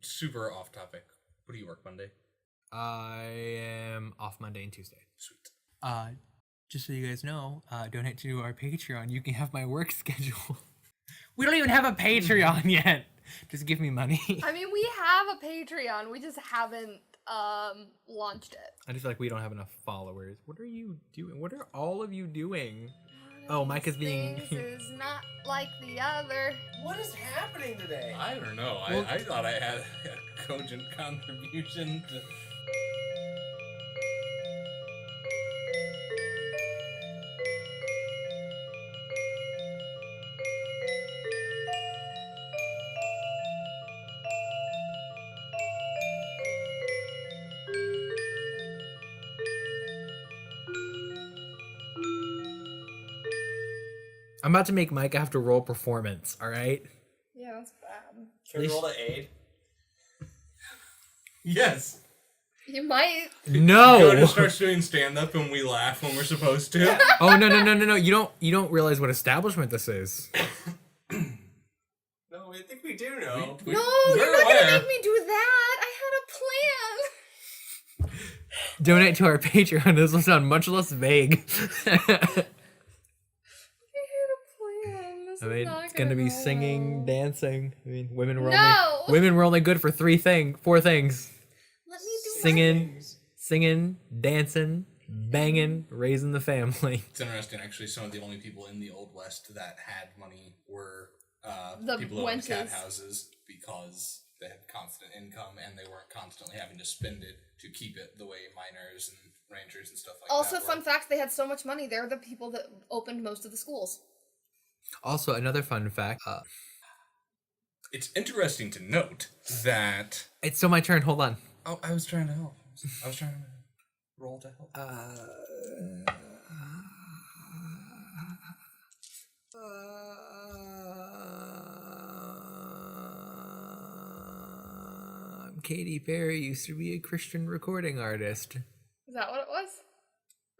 super off topic. What do you work Monday? I am off Monday and Tuesday. Sweet. Just so you guys know, donate to our Patreon. You can have my work schedule. We don't even have a Patreon yet. Just give me money. I mean, we have a Patreon. We just haven't launched it. I just feel like we don't have enough followers. What are you doing? What are all of you doing? Oh, Mike is being... Things is not like the other. What is happening today? I don't know. Well- I thought I had a cogent contribution to... I'm about to make Mike have to roll performance, all right? Yeah, that's bad. Can we roll to aid? Yes. You might. No! Yoda starts doing stand-up and we laugh when we're supposed to. Oh, no. You don't realize what establishment this is. No, I think we do know. We- No, we're you're not aware. gonna make me do that. I had a plan. Donate to our Patreon. This will sound much less vague. I had a plan. This I is mean, not it's gonna be go singing, well. dancing. I mean, women were No! only good for four things: Let me do singing, dancing, banging, raising the family. It's interesting, actually. Some of the only people in the Old West that had money were The people who owned cat wenches. houses because they had constant income and they weren't constantly having to spend it to keep it the way miners and rangers and stuff like Also, that fun were. fact, they had so much money. They're the people that opened most of the schools. Also, another fun fact. It's interesting to note that... It's still my turn. Hold on. Oh, I was trying to help. I was trying to roll to help. Katy Perry used to be a Christian recording artist. Is that what it was?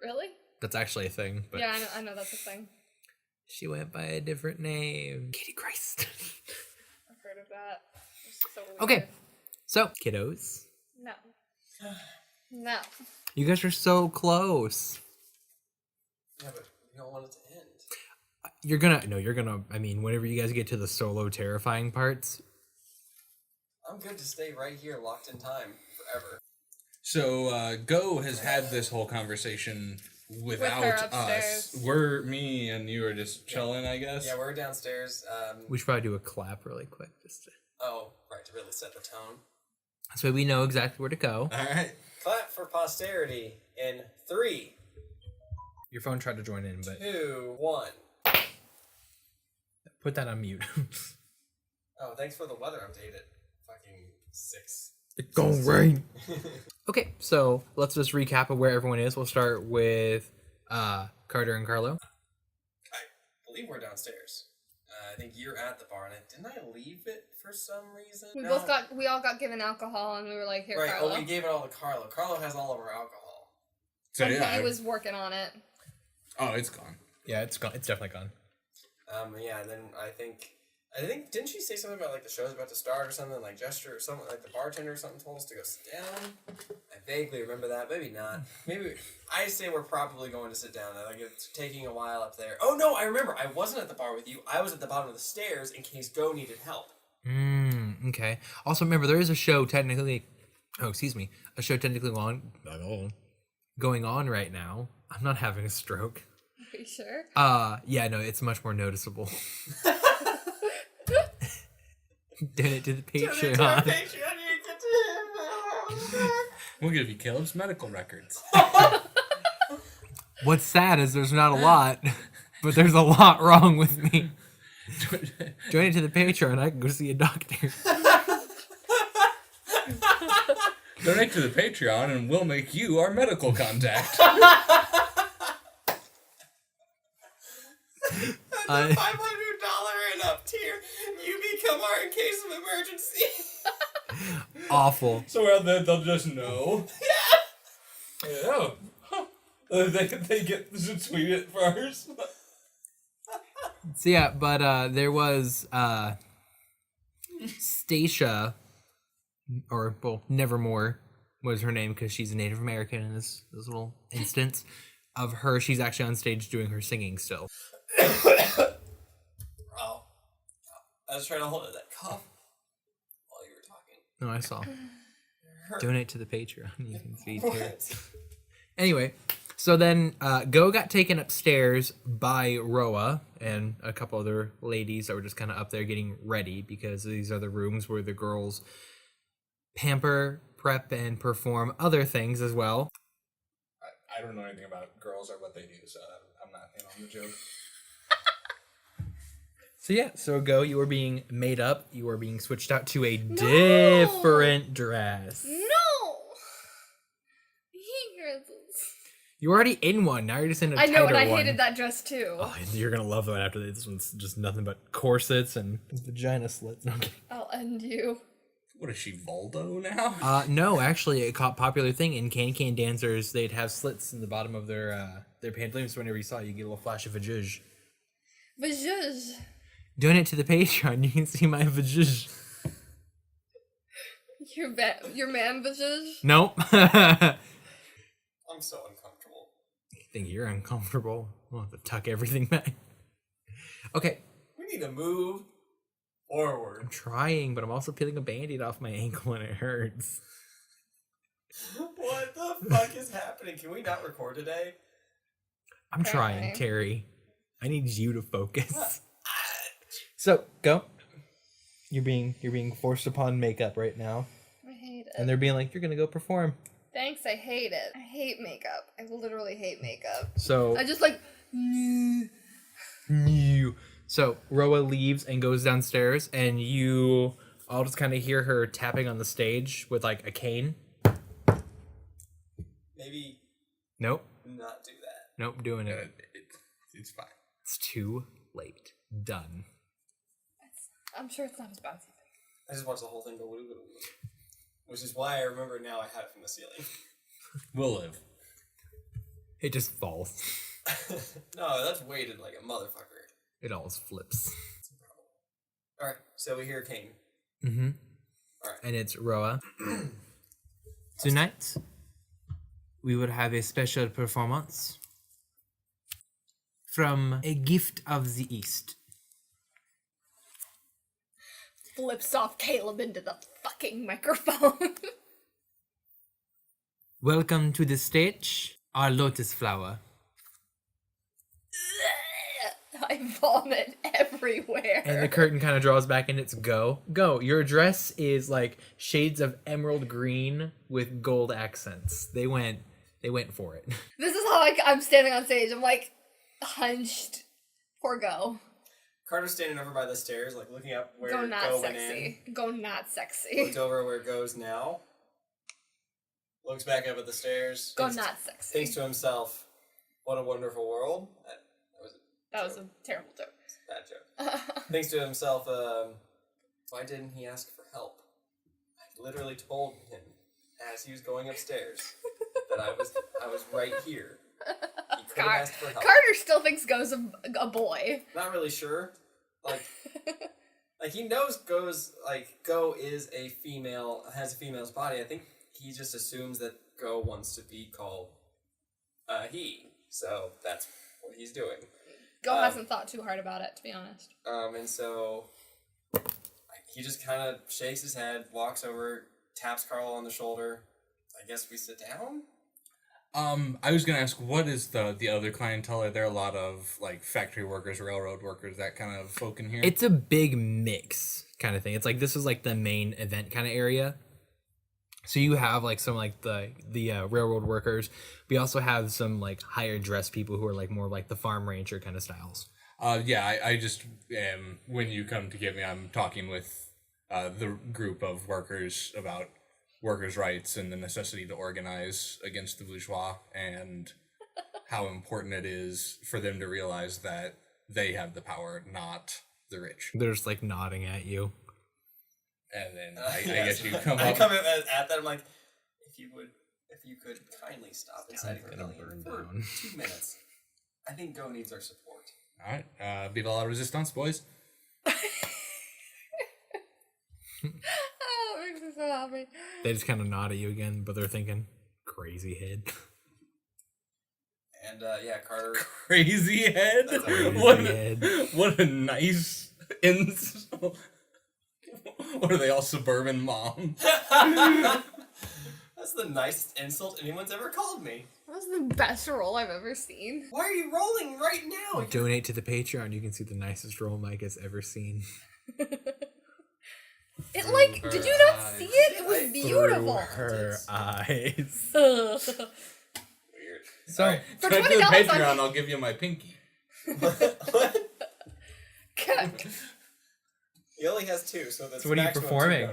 Really? That's actually a thing, but Yeah, I know that's a thing. she went by a different name. Katie Christ. I've heard of that. It's so weird. Okay, so kiddos, No. No. you guys are so close. Yeah, but we don't want it to end. You're gonna, I mean, whenever you guys get to the solo terrifying parts, I'm good to stay right here, locked in time, forever. So, Go has had this whole conversation without us. upstairs. Me and you are just chilling, I guess. Yeah, we're downstairs. we should probably do a clap really quick, just to, Oh, right, to really set the tone. so we know exactly where to go. All right. Clap for posterity in 3, Your phone tried to join in, but 2, 1. put that on mute. Oh, thanks for the weather update at fucking 6. It's gonna rain. Okay, so let's just recap of where everyone is. We'll start with Carter and Carlo. I believe we're downstairs. I think you're at the bar, and didn't I leave it for some reason? We all got given alcohol, and we were like, here, Right, Carlo. oh, we gave it all to Carlo. Carlo has all of our alcohol. So, And yeah. he was working on it. Oh, it's gone. Yeah, it's gone. It's definitely gone. Yeah, and then I think, didn't she say something about, like, the show's about to start or something, like, gesture or something, like, the bartender or something told us to go sit down? I vaguely remember that, maybe not. Maybe, I say we're probably going to sit down, like, it's taking a while up there. Oh, no, I remember, I wasn't at the bar with you, I was at the bottom of the stairs in case Go needed help. Okay. Also, remember, there is a show technically going on right now. I'm not having a stroke. Are you sure? Yeah, no, it's much more noticeable. Donate to the Patreon. We'll give you Caleb's medical records. What's sad is there's not a lot, but there's a lot wrong with me. Donate to the Patreon, I can go see a doctor. Donate to the Patreon and we'll make you our medical contact. At the $500 and up tier, you become our in case of emergency. Awful. So they'll just know. Yeah. Huh. They get to tweet it first. So yeah, but there was Stacia or well, Nevermore was her name because she's a Native American in this little instance of her. She's actually on stage doing her singing still. Oh, I was trying to hold that cough while you were talking. No, I saw. Hurt. Donate to the Patreon. You can feed What? carrots. Anyway, so then Go got taken upstairs by Roa and a couple other ladies that were just kind of up there getting ready because these are the rooms where the girls pamper, prep, and perform other things as well. I don't know anything about girls or what they do, so I'm not in on the joke. So yeah, so Go, you are being made up. You are being switched out to a different dress. No. You're already in one. Now you're just in a I know, tighter and I one. hated that dress too. Oh, you're gonna love that after this. This one's just nothing but corsets and vagina slits. No, I'm kidding. I'll end you. What is she, Voldo now? No, actually, it caught popular thing in can dancers. They'd have slits in the bottom of their pantaloons. So whenever you saw it, you get a little flash of vajayjay. Vajayjay. Donate to the Patreon. You can see my vajayjay. Your man vajayjay? Nope. I'm so uncomfortable. I think you're uncomfortable. We'll have to tuck everything back. Okay. We need to move forward. I'm trying, but I'm also peeling a band-aid off my ankle and it hurts. What the fuck is happening? Can we not record today? I'm trying, Apparently. Terry. I need you to focus. So, Go. You're being forced upon makeup right now. I hate it. And they're being like, you're gonna go perform. Thanks, I hate it. I hate makeup. I literally hate makeup. So I just like... So Roa leaves and goes downstairs, and you all just kind of hear her tapping on the stage with like a cane. Maybe Nope, not do that. nope, doing it. It's fine. It's too late. Done. I'm sure it's not as bad as you think. I just watched the whole thing go woo woo woo. Which is why I remember now I had it from the ceiling. We'll live. It just falls. No, that's weighted like a motherfucker. It always flips. Alright, so we hear King. Mm-hmm. Alright. And it's Roa. Tonight, we will have a special performance from A Gift of the East. Flips off Caleb into the fucking microphone. Welcome to the stage, our lotus flower. I vomit everywhere. And the curtain kind of draws back and it's Go. Go. Your dress is like shades of emerald green with gold accents. They went for it. This is how I'm standing on stage. I'm like hunched. Poor Go. Carter's standing over by the stairs, like looking up where Go not Go went sexy. in. Go not sexy. Looked over where it goes now. Looks back up at the stairs. Go thinks- not sexy. Thinks to himself, "What a wonderful world." That was a terrible joke. Bad joke. Thinks to himself, why didn't he ask for help? I literally told him as he was going upstairs that I was right here. He could have asked for help. Carter still thinks Go's a boy. Not really sure. Like he knows Go is a female, has a female's body. I think he just assumes that Go wants to be called he. So that's what he's doing. Go hasn't thought too hard about it, to be honest. And so he just kind of shakes his head, walks over, taps Carl on the shoulder. I guess we sit down? I was gonna ask, what is the other clientele? Are there a lot of like factory workers, railroad workers, that kind of folk in here? It's a big mix kind of thing. It's like this is like the main event kind of area. So you have like some like the railroad workers. We also have some like higher dressed people who are like more like the farm rancher kind of styles. Yeah, I just when you come to get me, I'm talking with the group of workers about workers' rights and the necessity to organize against the bourgeois and how important it is for them to realize that they have the power, not the rich. They're just like nodding at you. And then I guess you come I up. come at that. I'm like, if you could kindly stop inciting Gonna rebellion burn for down. 2 minutes. I think Go needs our support. All right, vive la resistance, boys. Oh, it makes me so happy. They just kind of nod at you again, but they're thinking, crazy head. And yeah, Carter. Crazy head. Crazy What? head. What a nice insult. What are they all suburban moms? That's the nicest insult anyone's ever called me. That was the best roll I've ever seen. Why are you rolling right now? Donate to the Patreon. You can see the nicest roll Mike has ever seen. It like, did you not see it? It was beautiful. Her eyes. Weird. So, Alright, For try to the $20 Patreon, I'll give you my pinky. What? God. He only has 2, so that's So what are you maximum performing? $2.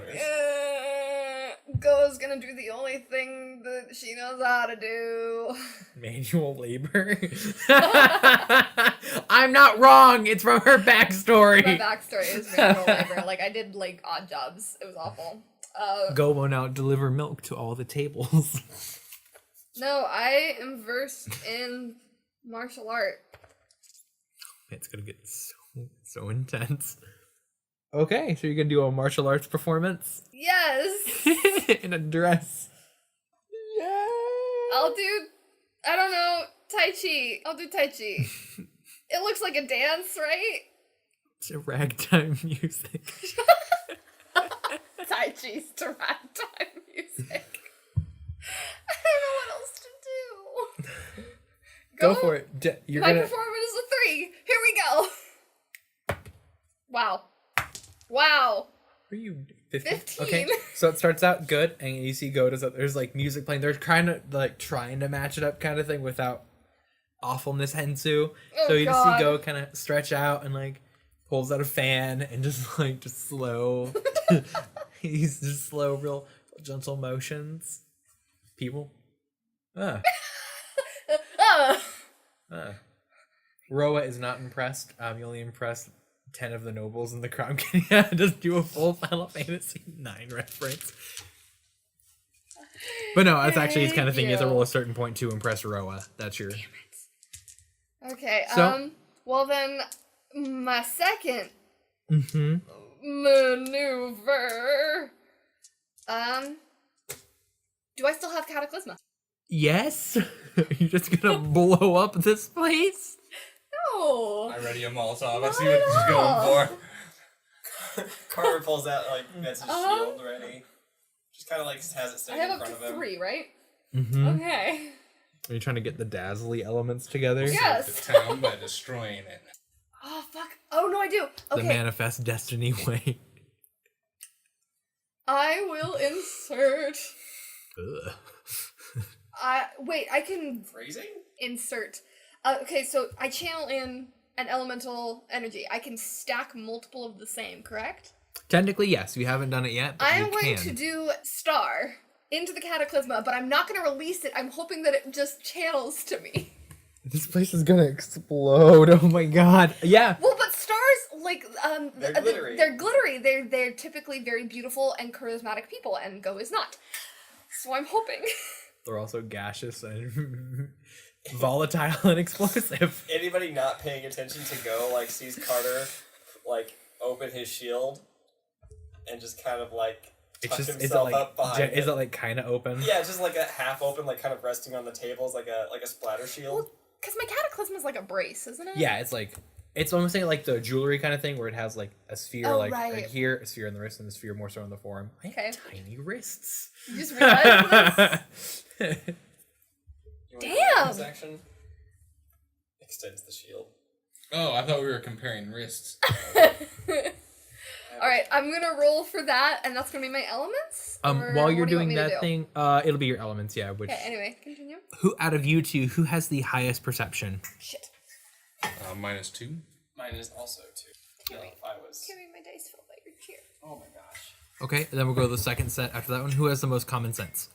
Go's gonna do the only thing that she knows how to do. manual labor. I'm not wrong. It's from her backstory. My backstory is manual labor. Like, I did, like, odd jobs. It was awful. Go will now deliver milk to all the tables. No, I am versed in martial art. It's gonna get so intense. Okay, so you're gonna do a martial arts performance Yes! in a dress. Yeah. I'll do, I don't know, Tai Chi. I'll do Tai Chi. It looks like a dance, right? It's a ragtime music. Tai Chi's to ragtime music. I don't know what else to do. Go for it. You're My gonna. performance is a 3. Here we go. Wow. Wow. Are you 15? 15. Okay, so it starts out good, and you see Go does that. There's like music playing. They're kind of like trying to match it up, kind of thing, without awfulness ensue. Oh, so you just God. see Go kind of stretch out and like pulls out a fan and just slow. He's just slow, real gentle motions. People. Roa is not impressed. You only impressed 10 of the nobles in the crown. Can you just do a full Final Fantasy 9 reference? But no, it's actually his kind of thing. You have to roll a certain point to impress Roa. That's your. Okay, So- well then, my second Mm-hmm. maneuver. Do I still have Cataclysma? Yes? You're just gonna blow up this place? No. I ready a Molotov. I see what she's going for. Carter pulls out, like, gets his shield ready. Just kind of, like, has it I standing have in up front to of him. 3, right? Mm-hmm. Okay. Are you trying to get the dazzly elements together? Yes. The town by destroying it. Oh, fuck. Oh, no, I do. The Okay. manifest destiny way. I will insert. Ugh. Wait, I can Phrasing? insert. Okay, so I channel in an elemental energy. I can stack multiple of the same, correct? Technically, yes. You haven't done it yet, but I you am going can. to do Star into the Cataclysma, but I'm not going to release it. I'm hoping that it just channels to me. This place is gonna explode. Oh my god. Yeah. Well, but stars, like, They're glittery. They're glittery. They're typically very beautiful and charismatic people, and Go is not. So I'm hoping. They're also gaseous and volatile and explosive. Anybody not paying attention to Go, like, sees Carter, like, open his shield and just kind of, like, tuck himself up behind is it like kind of open? Yeah, just like a half open, like, kind of resting on the tables, like a splatter shield. Well, because my Cataclysm is like a brace, isn't it? Yeah, it's almost like the jewelry kind of thing where it has like a sphere Oh, like right. here, a sphere in the wrist, and a sphere more so on the forearm. I have Okay. tiny wrists. You just realized this? You wanna do Damn! this action? Extends the shield. Oh, I thought we were comparing wrists. Alright, I'm gonna roll for that, and that's gonna be my elements? Or While you're what do you want doing me to that do? thing, it'll be your elements, yeah. Which Okay, anyway, continue. who out of you two, who has the highest perception? Shit. -2. Mine is also 2. No, if I was... Carry my dice fell by your chair. Oh my gosh. Okay, and then we'll go to the second set after that one. Who has the most common sense?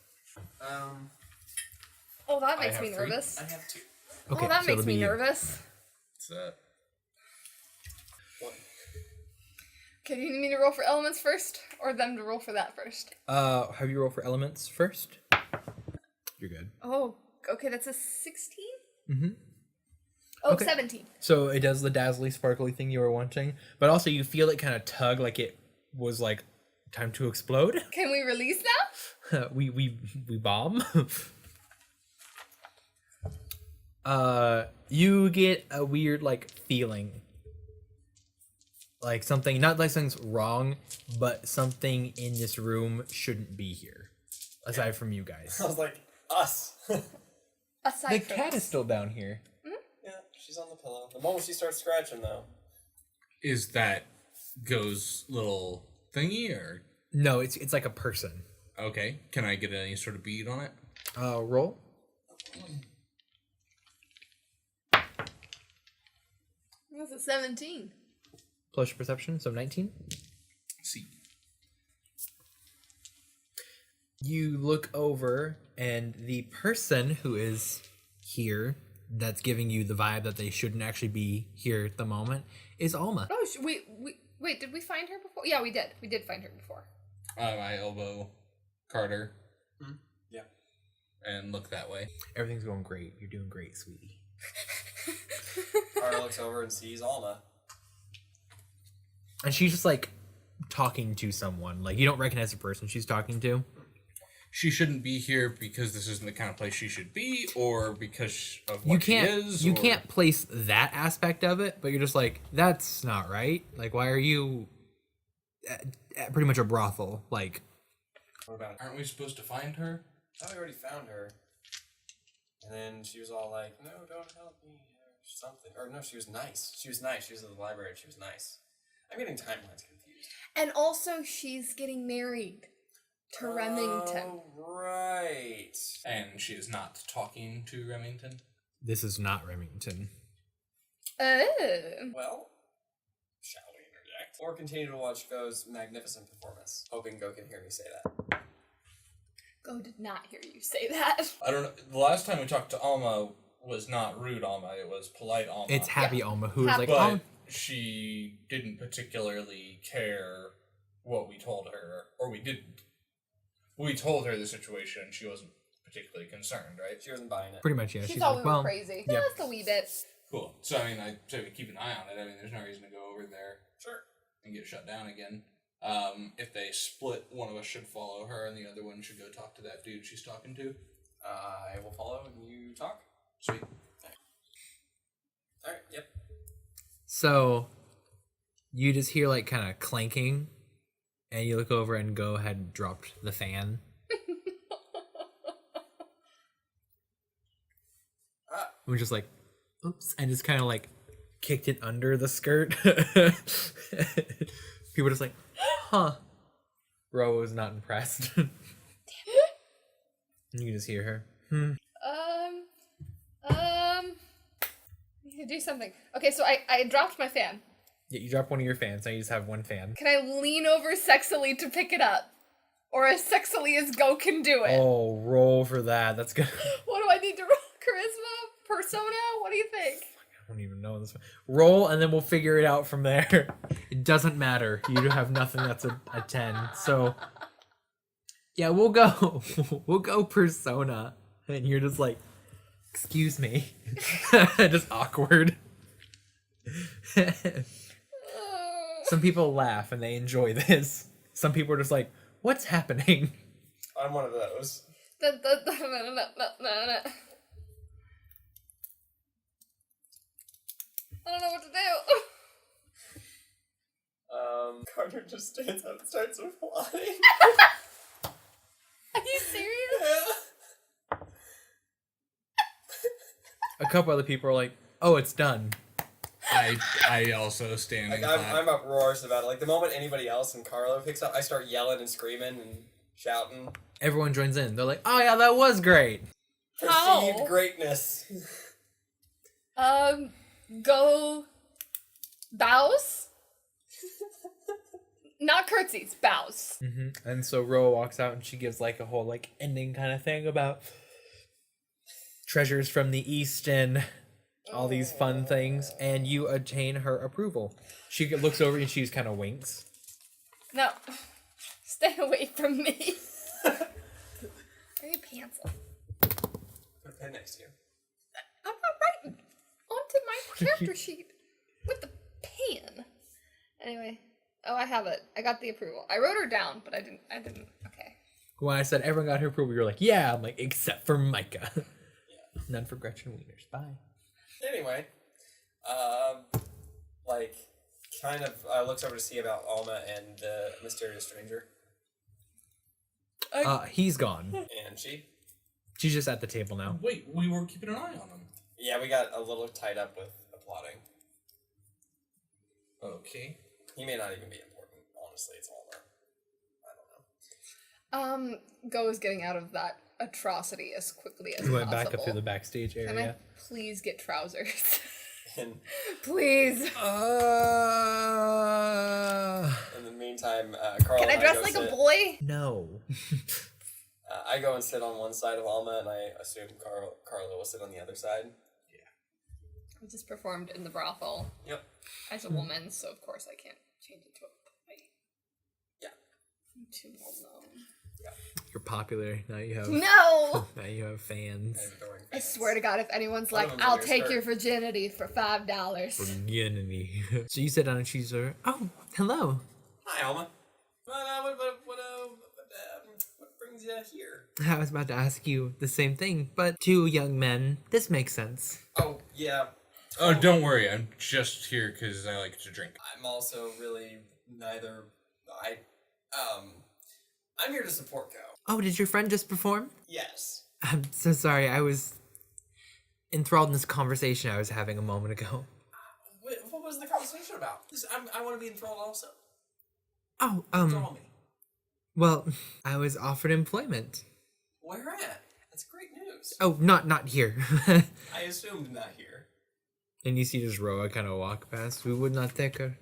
Oh, that I makes have me 3. nervous. I have 2. Okay, Oh, that so makes it'll be me you. nervous. What's that? 1. Okay, do you need me to roll for elements first, or them to roll for that first? Have you roll for elements first? You're good. Oh, okay, that's a 16? Mm-hmm. Oh, Okay. 17. So it does the dazzly, sparkly thing you were wanting, but also you feel it kind of tug like it was like Time to explode. Can we release now? we bomb. You get a weird like feeling. Like something, not like something's wrong, but something in this room shouldn't be here. Aside from you guys. I was like, us. Aside The from cat us. is still down here. Yeah, she's on the pillow. The moment she starts scratching, though. Is that Go's little thingy or No, it's like a person. okay? Can I get any sort of bead on it? Roll. That's a 17. Plus your perception, so 19. See. You look over, and the person who is here, that's giving you the vibe that they shouldn't actually be here at the moment, is Alma. Oh, wait, did we find her before? Yeah, we did. We did find her before. I elbow Carter. Yeah. And look that way. Everything's going great. You're doing great, sweetie. Carter looks over and sees Alma. And she's just like talking to someone. Like you don't recognize the person she's talking to. She shouldn't be here because this isn't the kind of place she should be, or because of what she is. You or... can't place that aspect of it, but you're just like, that's not right. Like, why are you at pretty much a brothel? Like, What about it? Aren't we supposed to find her? I thought we already found her. And then she was all like, no, don't help me, or something. Or no, she was nice. She was nice. She was at the library and she was nice. I'm getting timelines confused. And also, she's getting married to Remington. Oh, right. And she is not talking to Remington. this is not Remington. Oh. Well, shall we interject? Or continue to watch Go's magnificent performance, hoping Go can hear me say that. Go did not hear you say that. I don't know. The last time we talked to Alma was not rude Alma. It was polite Alma. It's Happy Alma, who is Happy. like, But oh, she didn't particularly care what we told her, or we didn't. We told her the situation. She wasn't particularly concerned, right? She wasn't buying it. pretty much, yeah. She She's thought like, we were well, crazy. yeah. Just a wee bit. Cool. So I mean, I say we keep an eye on it. I mean, there's no reason to go over there Sure. and get shut down again. If they split, one of us should follow her, and the other one should go talk to that dude she's talking to. I will follow and you talk. Sweet. Alright, yep. So you just hear like kind of clanking, and you look over and Go had dropped the fan. We're just like, oops, and just kind of like kicked it under the skirt. People were just like, huh. Ro was not impressed. You can just hear her. You can do something. Okay, so I dropped my fan. Yeah, you drop one of your fans, now you just have one fan. Can I lean over sexily to pick it up? Or as sexily as Go can do it? Oh, roll for that. That's good. What do I need to roll? Charisma? Persona? What do you think? I don't even know this one. Roll, and then we'll figure it out from there. It doesn't matter. You have nothing that's a 10. So, yeah, we'll go. We'll go Persona. And you're just like, excuse me. Just awkward. Some people laugh and they enjoy this. Some people are just like, what's happening? I'm one of those. I don't know what to do. Carter just stands up and starts applauding. Are you serious? A couple other people are like, oh, it's done. I also stand Like, and I'm clap. uproarious about it. Like, the moment anybody else and Carlo picks up, I start yelling and screaming and shouting. Everyone joins in. They're like, oh yeah, that was great. How? Perceived greatness. Go bows? Not curtsies, bows. And so Ro walks out and she gives like a whole like ending kind of thing about treasures from the East and all these fun things, and you attain her approval. She looks over and she just kind of winks. No. Stay away from me. Are you pants on? Put a pen next to you. I'm not writing onto my character sheet with the pen. Anyway, Oh, I have it. I got the approval. I wrote her down, but I didn't. Okay. When I said everyone got her approval, you're like, yeah. I'm like, except for Micah. Yeah. None for Gretchen Wieners. Bye. Anyway, like, kind of looks over to see about Alma and the mysterious stranger. He's gone. And she? She's just at the table now. Wait, we were keeping an eye on him. Yeah, we got a little tied up with applauding. Okay. He may not even be important. Honestly, it's Alma. I don't know. Go is getting out of that atrocity as quickly as We possible. went back up through the backstage area. Can I please get trousers? And Please. in the meantime, Carl Can I and dress go like sit. a boy? No. I go and sit on one side of Alma, and I assume Carla will sit on the other side. I just performed in the brothel Yep. as a woman, so of course I can't change it to a boy. Yeah. I'm too well known. You're popular. Now you have No! now you have fans. I swear to God, if anyone's One like, of them's I'll on your take skirt. your virginity for $5. Unity. So you sit down and she's like, oh, hello. Hi, Alma. What brings you here? I was about to ask you the same thing, but two young men. This makes sense. Oh, yeah. Oh, don't worry. I'm just here because I like to drink. I'm also really neither. I'm here to support Go. Oh, did your friend just perform? Yes. I'm so sorry. I was enthralled in this conversation I was having a moment ago. What was the conversation about? I want to be enthralled also. Oh, Draw me. well, I was offered employment. Where at? That's great news. Oh, not here. I assumed not here. And you see just Roa kind of walk past. We would not think her.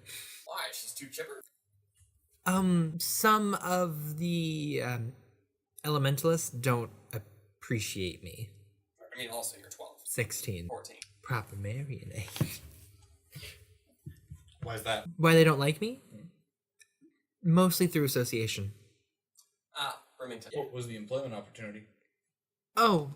Why? She's too chipper? Some of the elementalists don't appreciate me. I mean, also, you're 12. 16. 14. Proper Marian age. Why is that? Why they don't like me? Mostly through association. Remington. What was the employment opportunity? Oh,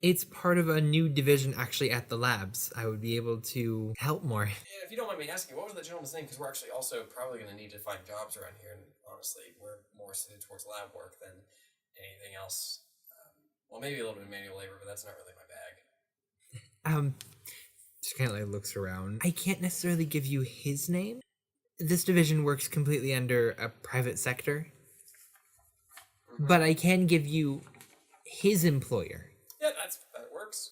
it's part of a new division actually at the labs. I would be able to help more. Yeah, if you don't mind me asking, what was that gentleman's name? Because we're actually also probably going to need to find jobs around here, and honestly, we're more suited towards lab work than anything else. Well, maybe a little bit of manual labor, but that's not really my bag. Just kind of like looks around. I can't necessarily give you his name. This division works completely under a private sector. But I can give you his employer. Yeah, that works.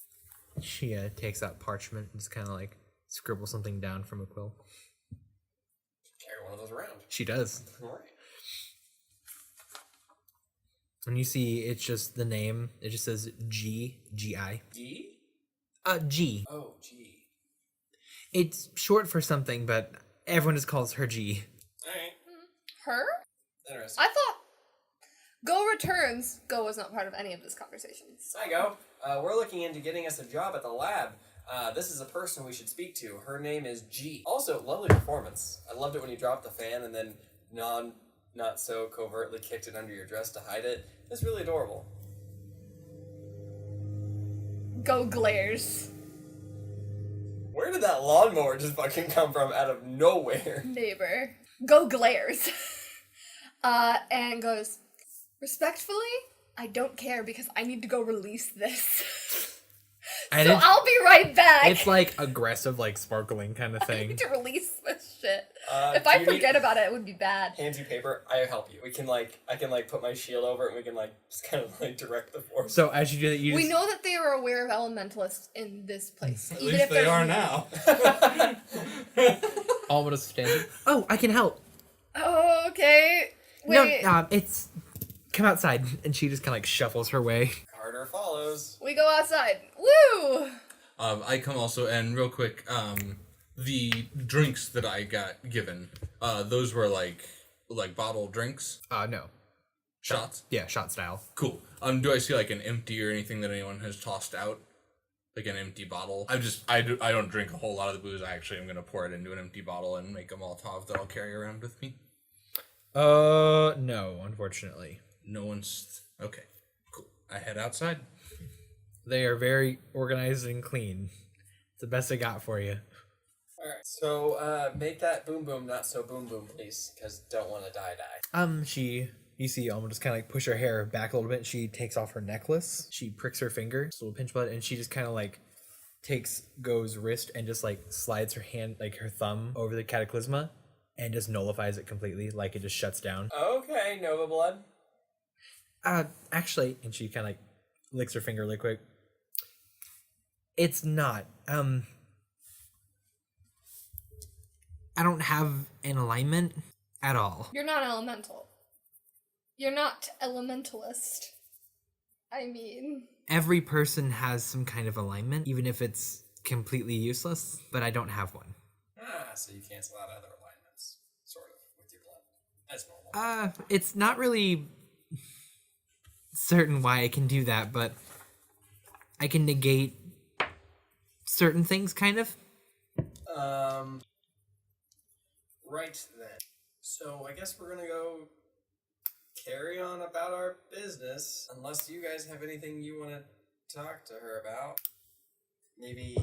She takes out parchment and just kind of like scribbles something down from a quill. Carry one of those around. She does. All right. When you see it's just the name, it just says G-I. D? G. Oh, G. It's short for something, but everyone just calls her G. Alright. Her? Interesting. I thought Go returns. Go was not part of any of this conversation. Hi, Go. We're looking into getting us a job at the lab. This is a person we should speak to. Her name is G. Also, lovely performance. I loved it when you dropped the fan and then not so covertly kicked it under your dress to hide it. It's really adorable. Go glares. Where did that lawnmower just fucking come from out of nowhere? Neighbor. Go glares. And goes, respectfully, I don't care because I need to go release this. And So I'll be right back. it's like aggressive, like sparkling kind of I thing. need to release this shit. If Do I you forget need- about it, it would be bad. Hands you paper, I help you. I can put my shield over it and we can just kind of direct the force. So as you do that, you We just, know that they are aware of elementalists in this place. At even least if they there's are now. almost standing. Oh, I can help. Oh, okay. Wait. No, it's come outside, and she just kind of like shuffles her way. Carter follows. We go outside. Woo! I come also, and real quick, the drinks that I got given, those were like bottle drinks, No. shots. Yeah, shot style. Cool. Do I see like an empty or anything that anyone has tossed out? Like an empty bottle? I don't drink a whole lot of the booze. I actually am gonna pour it into an empty bottle and make a Molotov that I'll carry around with me. No, unfortunately. No one's okay. Cool. I head outside. They are very organized and clean. It's the best I got for you. Alright, so make that boom boom not so boom boom, please, because don't want to die. You see Alma just kind of like push her hair back a little bit. She takes off her necklace. She pricks her finger, just a little pinch blood, and she just kind of like takes Go's wrist and just like slides her hand, like her thumb, over the cataclysma and just nullifies it completely, like it just shuts down. Okay, Nova Blood. Actually, and she kind of like licks her finger really quick. It's not. I don't have an alignment at all. You're not elemental. You're not elementalist. I mean... Every person has some kind of alignment, even if it's completely useless, but I don't have one. So you cancel out other alignments, sort of, with your blood. That's normal. It's not really certain why I can do that, but I can negate certain things, kind of. Right then. So I guess we're gonna go carry on about our business, unless you guys have anything you want to talk to her about. Maybe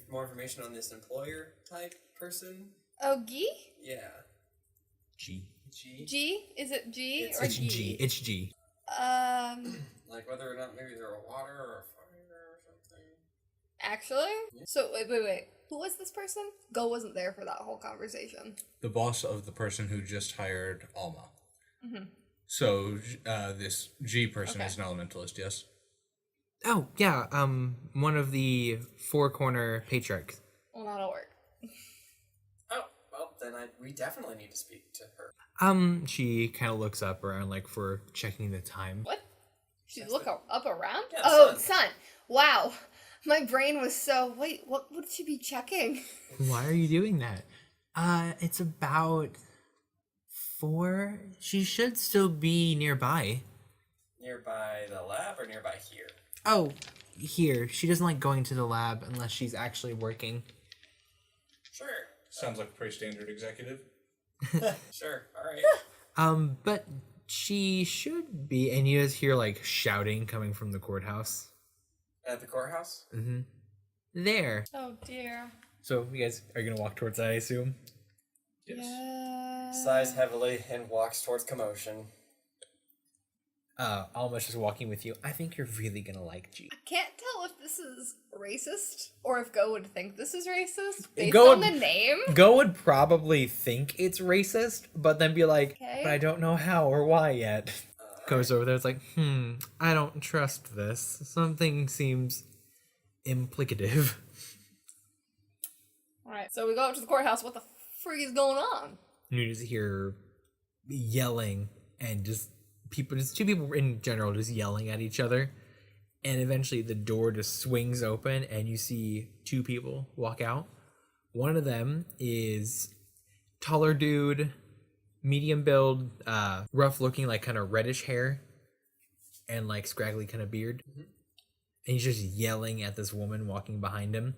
more information on this employer type person. Oh, G? Yeah. G. G. G? Is it G or It's G? G. It's G. Like whether or not maybe they're a water or a fire or something. Actually? Yeah. So, wait. Who was this person? Go wasn't there for that whole conversation. The boss of the person who just hired Alma. Mm-hmm. So this G person Okay. is an elementalist, yes? Oh, yeah, one of the four-corner patriarchs. Well, that'll work. Oh, well, then we definitely need to speak to her. She kind of looks up around, like, for checking the time. What? She's That's look up around? Yeah, oh, sun. sun. Wow. My brain was so... Wait, what would she be checking? Why are you doing that? It's about 4. She should still be nearby. Nearby the lab or nearby here? Oh, here. She doesn't like going to the lab unless she's actually working. Sure. Sounds like a pretty standard executive. Sure, alright. But she should be, and you guys hear, like, shouting coming from the courthouse. At the courthouse? Mm-hmm. There. Oh, dear. So, you guys are gonna walk towards that, I assume? Yes. Yeah. Sighs heavily and walks towards commotion. Alma's just walking with you. I think you're really gonna like G. I can't tell if this is racist or if Go would think this is racist based Go on would- the name. Go would probably think it's racist, but then be like, Okay. but I don't know how or why yet. Goes over there, it's like, I don't trust this. Something seems implicative. Alright, so we go up to the courthouse. What the freak is going on? You just hear yelling and just two people in general just yelling at each other. And eventually the door just swings open and you see 2 people walk out. One of them is taller dude, medium build, rough looking, like kind of reddish hair and like scraggly kind of beard. And he's just yelling at this woman walking behind him.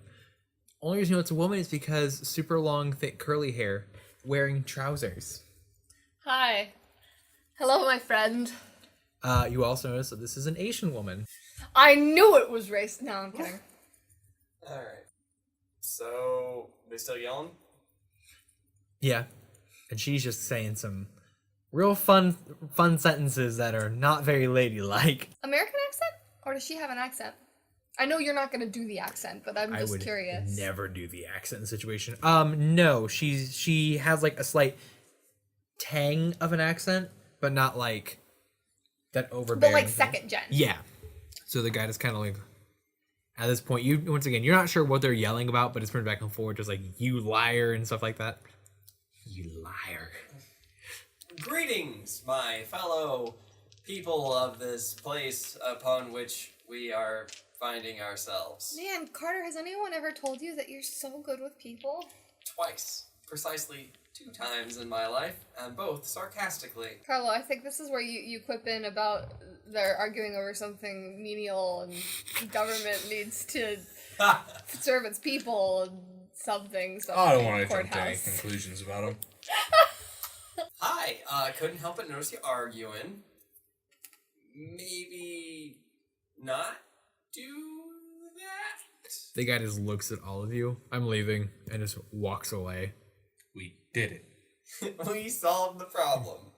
Only reason you know it's a woman is because super long, thick, curly hair, wearing trousers. Hi. Hello, my friend. You also notice that this is an Asian woman. I knew it was racist. No, I'm kidding. Alright. So, they still yelling? Yeah. And she's just saying some real fun sentences that are not very ladylike. American accent? Or does she have an accent? I know you're not gonna do the accent, but I'm I just would curious. never do the accent situation. No, she has like a slight tang of an accent, but not like that overbearing. But like thing. second gen. Yeah. So the guy is kind of like, at this point, you're not sure what they're yelling about, but it's turned back and forth, just like, you liar and stuff like that. You liar. Greetings, my fellow people of this place upon which we are finding ourselves. Man, Carter, has anyone ever told you that you're so good with people? Twice. Precisely 2 times in my life, and both sarcastically. Carlo, I think this is where you quip in about they're arguing over something menial and government needs to serve its people and something. I don't want to jump to any courthouse. conclusions about him. Hi, couldn't help but notice you arguing. Maybe not do The guy just looks at all of you. I'm leaving, and just walks away. We did it. We solved the problem.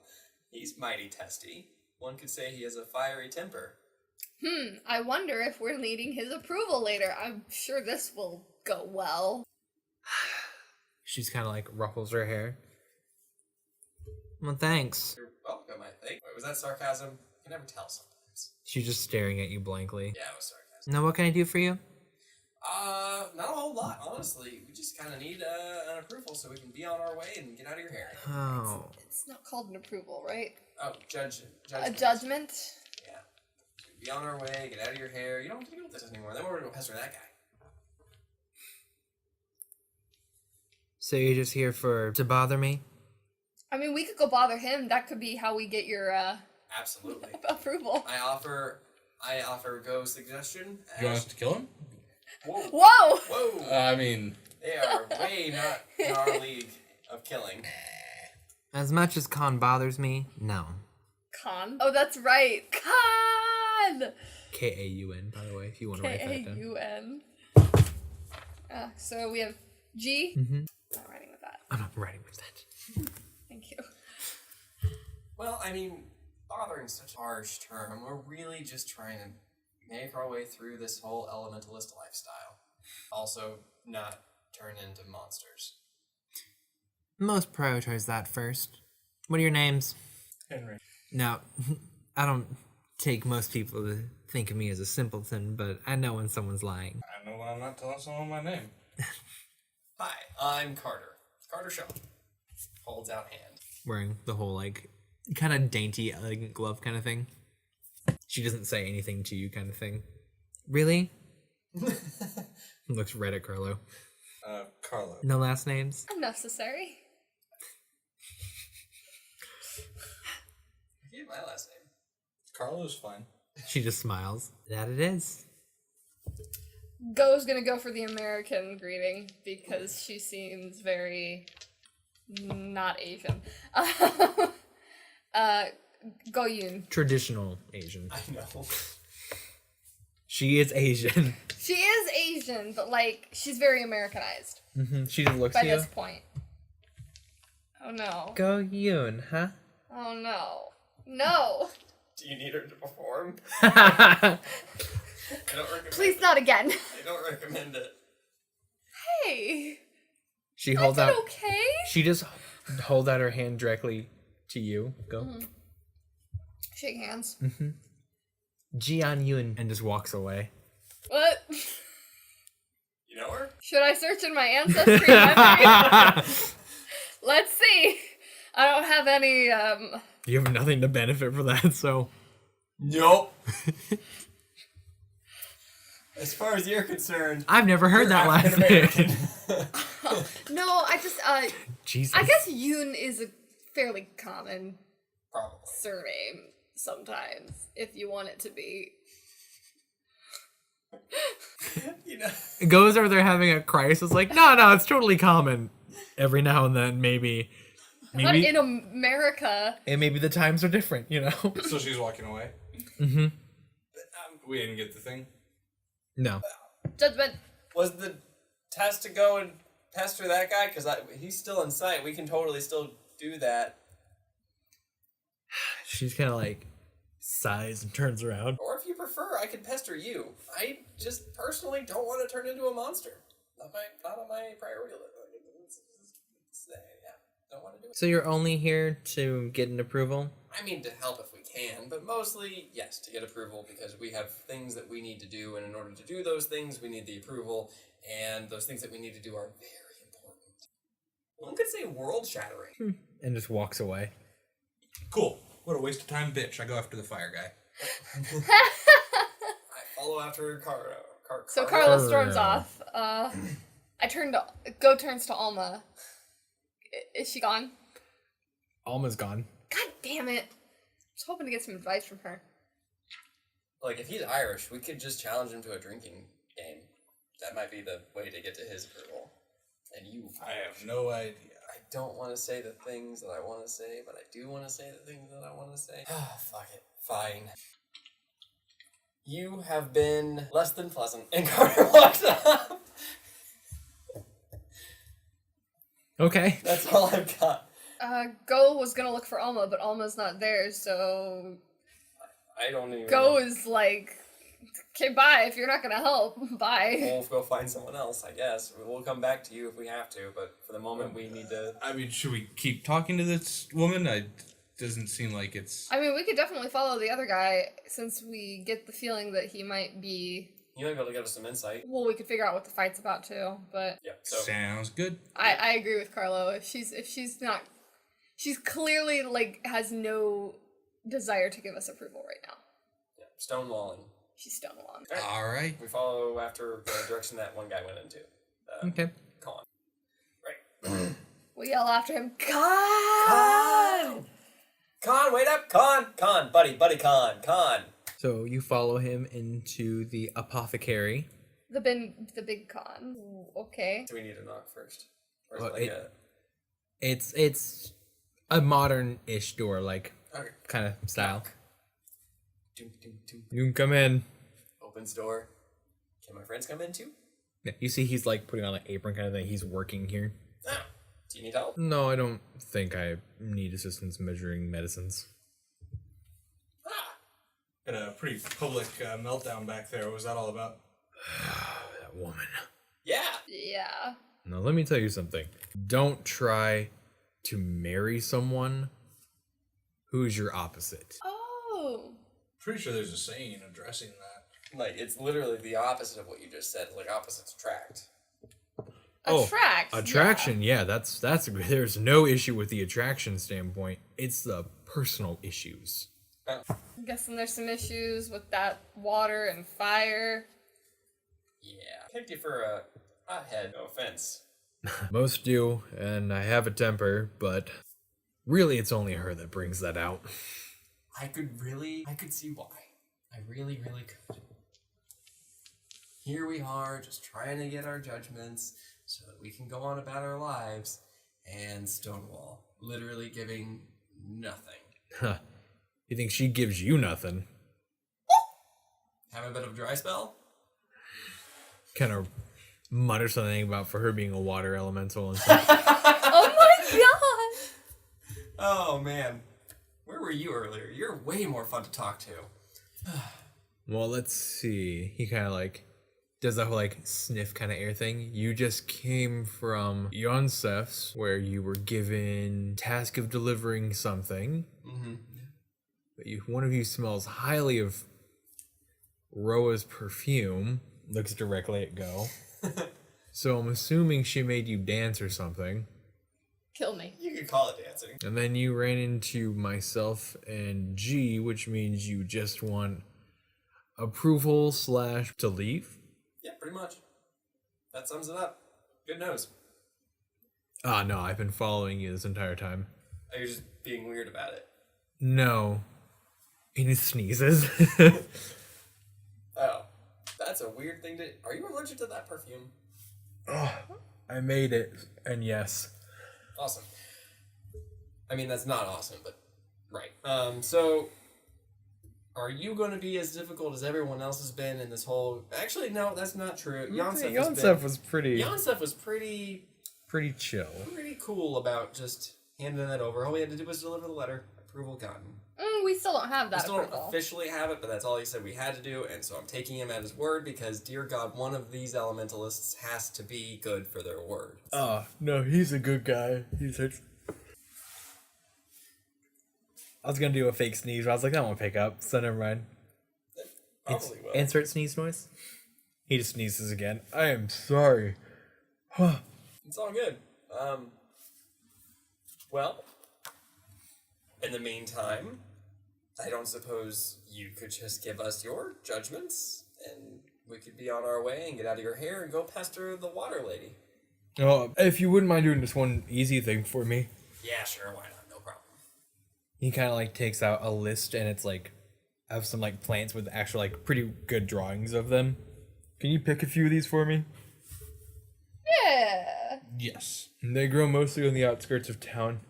He's mighty testy. One could say he has a fiery temper. I wonder if we're needing his approval later. I'm sure this will go well. She's kind of like ruffles her hair. Well, thanks. You're welcome, I think. Wait, was that sarcasm? You can never tell sometimes. She's just staring at you blankly. Yeah, it was sarcasm. Now, what can I do for you? Not a whole lot, honestly. We just kind of need an approval so we can be on our way and get out of your hair. Oh. It's not called an approval, right? Oh, judgment. A judgment? Yeah. Be on our way, get out of your hair. You don't have to deal with this anymore. Then we're going to pester that guy. So you're just here to bother me? I mean, we could go bother him. That could be how we get your Absolutely. approval. I offer Go suggestion. You want us to kill him? Whoa. Whoa! Whoa. I mean, They are way not in our league of killing. As much as Khan bothers me, no. Khan? Oh, that's right. Khan! K-A-U-N, by the way, if you want to write that down. K-A-U-N. So we have G. Mm-hmm. Not writing with that. I'm not writing with that. Thank you. Well, I mean, bothering such a harsh term. We're really just trying to make our way through this whole elementalist lifestyle. Also, not turn into monsters. Most prioritize that first. What are your names? Henry. Now, I don't take most people to think of me as a simpleton, but I know when someone's lying. I know when I'm not telling someone my name. Hi, I'm Carter. Carter Shaw. Holds out hand. Wearing the whole, like, kind of dainty, elegant glove kind of thing. She doesn't say anything to you kind of thing. Really? Looks red at Carlo. Carlo. No last names? Unnecessary. Give my last name. Carlo's fine. She just smiles. That it is. Go's gonna go for the American greeting because she seems very not Asian. Go Yoon. Traditional Asian. I know. She is Asian. She is Asian, but like she's very Americanized She just looks by at you. this point. Oh no. Go Yoon, huh? Oh no. No. Do you need her to perform? She I don't recommend Please it. not again. I don't recommend it. Hey. holds Is out. it okay? She just holds out her hand directly to you. Go. Shake hands. Jian Yun, and just walks away. What? You know her? Should I search in my ancestry memory? Let's see. I don't have any, You have nothing to benefit for that, so. Nope. As far as you're concerned, I've never heard that last African American. name. no, I just, Jesus. I guess Yoon is a fairly common Probably. surname sometimes, if you want it to be. You know. It goes over there having a crisis, like, no, it's totally common. Every now and then, maybe. But in America, And maybe the times are different, you know? So she's walking away. Mm-hmm. We didn't get the thing. No. judgment. Was the test to go and pester that guy? Because he's still in sight. We can totally still do that. She just kind of like sighs and turns around. Or if you prefer, I could pester you. I just personally don't want to turn into a monster. Not on my priority list. Don't want to do it. So you're only here to get an approval? I mean, to help if we can, but mostly, yes, to get approval because we have things that we need to do, and in order to do those things, we need the approval, and those things that we need to do are very important. One could say world-shattering. And just walks away. Cool. What a waste of time, bitch. I go after the fire guy. I follow after So Carlos storms off. Go turns to Alma. Is she gone? Alma's gone. God damn it. I was hoping to get some advice from her. Like, if he's Irish, we could just challenge him to a drinking game. That might be the way to get to his approval. And you... I have no idea. I don't want to say the things that I want to say, but I do want to say the things that I want to say. Ah, fuck it. Fine. You have been less than pleasant, and Carter walks up. Okay. That's all I've got. Go was gonna look for Alma, but Alma's not there, so I don't even Go know. is like, okay, bye. If you're not gonna help, bye. We'll go find someone else, I guess. We'll come back to you if we have to, but for the moment we need to... I mean, should we keep talking to this woman? Doesn't seem like it's... I mean, we could definitely follow the other guy since we get the feeling that he might be. You might be able to give us some insight. Well, we could figure out what the fight's about too. But Yeah, so... Sounds good. I agree with Carlo. If she's not, she's clearly like has no desire to give us approval right now. Yeah, stonewalling. She's stonewalling. All right. We follow after the direction that one guy went into. Okay. Con. Right. We yell after him, Con! Con, wait up! Con! Buddy, Con! So you follow him into the apothecary. The big Con. Okay. Do we need to knock first? Or is Well, it like It's a modern-ish door, like Okay. kind of style. Doom, doom, doom. You can come in. Opens door. Can my friends come in too? Yeah, you see he's like putting on an apron kind of thing. He's working here. Ah. Do you need help? No, I don't think I need assistance measuring medicines. Ah. Got a pretty public meltdown back there. What was that all about? That woman. Yeah. Yeah. Now, let me tell you something. Don't try to marry someone who's your opposite. Oh. Pretty sure there's a saying addressing that. Like, it's literally the opposite of what you just said. Like, opposites attract. Attract. Attraction, yeah, that's there's no issue with the attraction standpoint. It's the personal issues. Oh. I'm guessing there's some issues with that water and fire. Yeah. Picked you for a hothead, no offense. Most do, and I have a temper, but really it's only her that brings that out. I could see why. I really could. Here we are, just trying to get our judgments so that we can go on about our lives, and Stonewall, literally giving nothing. Huh. You think she gives you nothing? Have a bit of a dry spell? Kind of mutter something about for her being a water elemental and stuff. Oh my god! Oh man, where were you earlier? You're way more fun to talk to. Well, let's see. He kind of like does that whole like sniff kind of air thing. You just came from Yonsef's where you were given task of delivering something. Mm-hmm. But one of you smells highly of Roa's perfume. Looks directly at Go. So I'm assuming she made you dance or something. Kill me. You could call it dancing. And then you ran into myself and G, which means you just want approval / to leave. Yeah, pretty much. That sums it up. Good nose. Ah, no, I've been following you this entire time. Oh, you're just being weird about it. No. And he sneezes. Oh, that's a weird thing to... Are you allergic to that perfume? Oh, I made it, and yes. Awesome. I mean, that's not awesome, but... Right. So... Are you going to be as difficult as everyone else has been in this whole... Actually, no, that's not true. Yonsef was pretty Yonsef was pretty chill. pretty cool about just handing that over. All we had to do was deliver the letter. Approval gotten. We still don't have We that still don't approval. officially have it, but that's all he said we had to do, and so I'm taking him at his word because, dear God, one of these elementalists has to be good for their word. Oh, no, he's a good guy. I was gonna do a fake sneeze, but I was like, that won't pick up, so never mind. Probably will. Insert sneeze noise. He just sneezes again. I am sorry. It's all good. Well, in the meantime, I don't suppose you could just give us your judgments, and we could be on our way and get out of your hair and go pester the water lady. Oh, if you wouldn't mind doing just one easy thing for me. Yeah, sure, why not? No problem. He kind of like takes out a list, and it's like, I have some like plants with actual like pretty good drawings of them. Can you pick a few of these for me? Yeah. Yes. They grow mostly on the outskirts of town.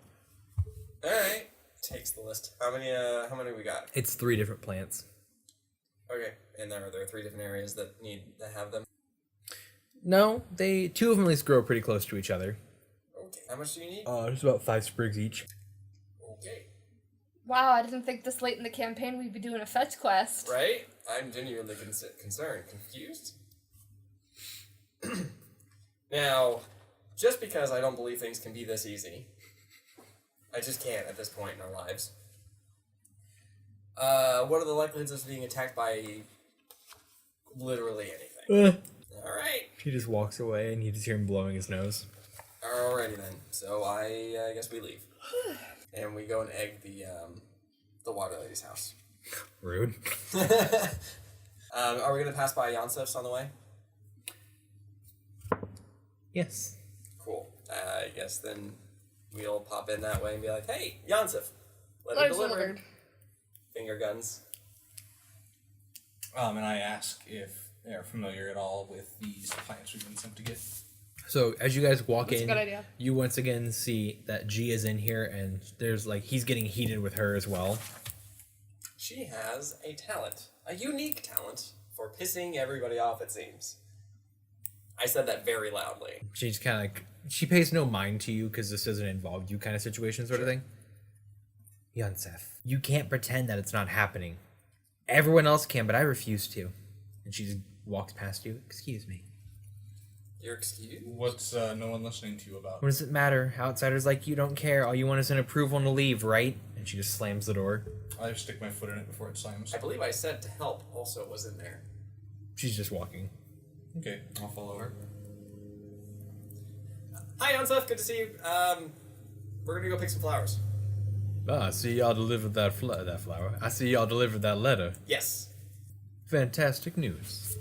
Alright. Takes the list. How many we got? It's 3 different plants. Okay. And there are 3 different areas that need to have them. No, two of them at least grow pretty close to each other. Okay, how much do you need? There's about 5 sprigs each. Okay. Wow, I didn't think this late in the campaign we'd be doing a fetch quest. Right? I'm genuinely concerned. Confused? Now, just because I don't believe things can be this easy, I just can't at this point in our lives. What are the likelihoods of being attacked by literally anything? Alright. He just walks away and you just hear him blowing his nose. Alrighty then. So I guess we leave. And we go and egg the water lady's house. Rude. Are we going to pass by Yansef's on the way? Yes. Cool. I guess then we'll pop in that way and be like, hey, Yansef, letter Letters delivered. delivered. Finger guns. And I ask if they're familiar at all with these plants we've been sent to get. So as you guys walk That's a in, good idea. you once again see that G is in here, and there's he's getting heated with her as well. She has a talent, a unique talent for pissing everybody off, it seems. I said that very loudly. She's kind of she pays no mind to you because this doesn't involve you kind of situation sort of thing. Yansef, you can't pretend that it's not happening. Everyone else can, but I refuse to. And she just walks past you. Excuse me. You're excused? What's no one listening to you about? What does it matter? Outsiders like you don't care. All you want is an approval to leave, right? And she just slams the door. I just stick my foot in it before it slams. I believe I said to help also was in there. She's just walking. Okay, I'll follow her. Hi, Yansef, good to see you. We're gonna go pick some flowers. I see y'all delivered that flower. I see y'all delivered that letter. Yes. Fantastic news.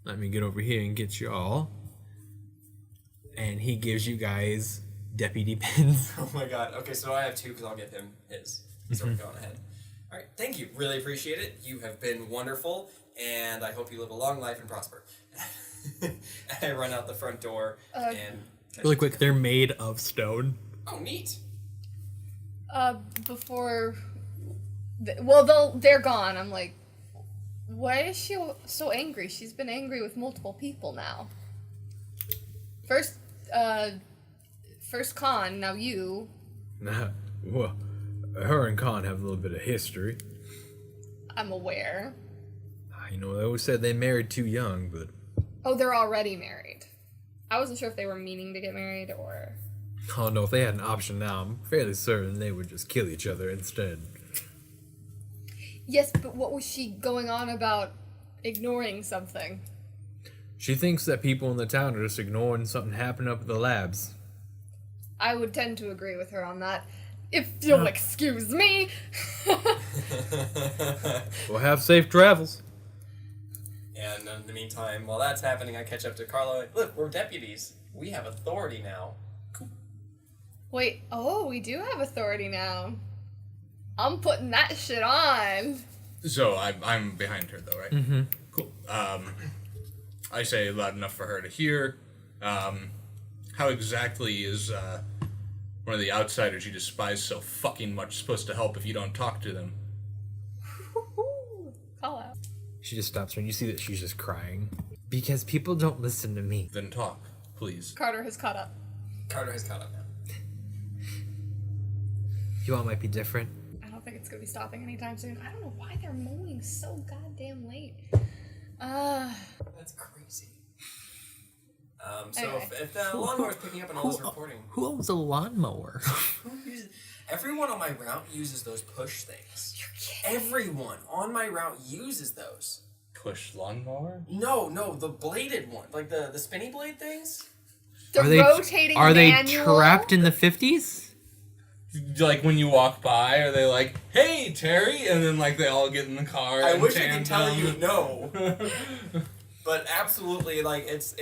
Let me get over here and get y'all. And he gives you guys deputy pins. Oh my god. Okay, so I have 2 because I'll give him his. So we're going ahead. Alright, thank you. Really appreciate it. You have been wonderful, and I hope you live a long life and prosper. I run out the front door and... Really quick, they're made of stone. Oh, neat. Before... they're gone. I'm like, why is she so angry? She's been angry with multiple people now. First Khan, now you. Nah, well, her and Khan have a little bit of history. I'm aware. You know, they always said they married too young, but... Oh, they're already married. I wasn't sure if they were meaning to get married or... Oh no, if they had an option now, I'm fairly certain they would just kill each other instead. Yes, but what was she going on about ignoring something? She thinks that people in the town are just ignoring something happened up at the labs. I would tend to agree with her on that. If you'll excuse me. Well, have safe travels. And in the meantime, while that's happening, I catch up to Carlo. Like, look, we're deputies. We have authority now. Cool. Wait, we do have authority now. I'm putting that shit on. So I'm behind her though, right? Mm-hmm. Cool. I say loud enough for her to hear. How exactly is one of the outsiders you despise so fucking much supposed to help if you don't talk to them? Call out. She just stops her and you see that she's just crying. Because people don't listen to me. Then talk, please. Carter has caught up. Carter has caught up now. You all might be different. I don't think it's gonna be stopping anytime soon. I don't know why they're mowing so goddamn late. That's crazy. So Anyway. if the lawnmower's picking up and all this reporting... Who owns a lawnmower? Everyone on my route uses those push things. Everyone on my route uses those. Push lawnmower? No, the bladed one. Like the spinny blade things? The rotating Are manual? they trapped in the 50s? Like when you walk by, are they like, "Hey, Terry," and then like they all get in the car? I and wish I could tell tandem? you no. But absolutely, like, it's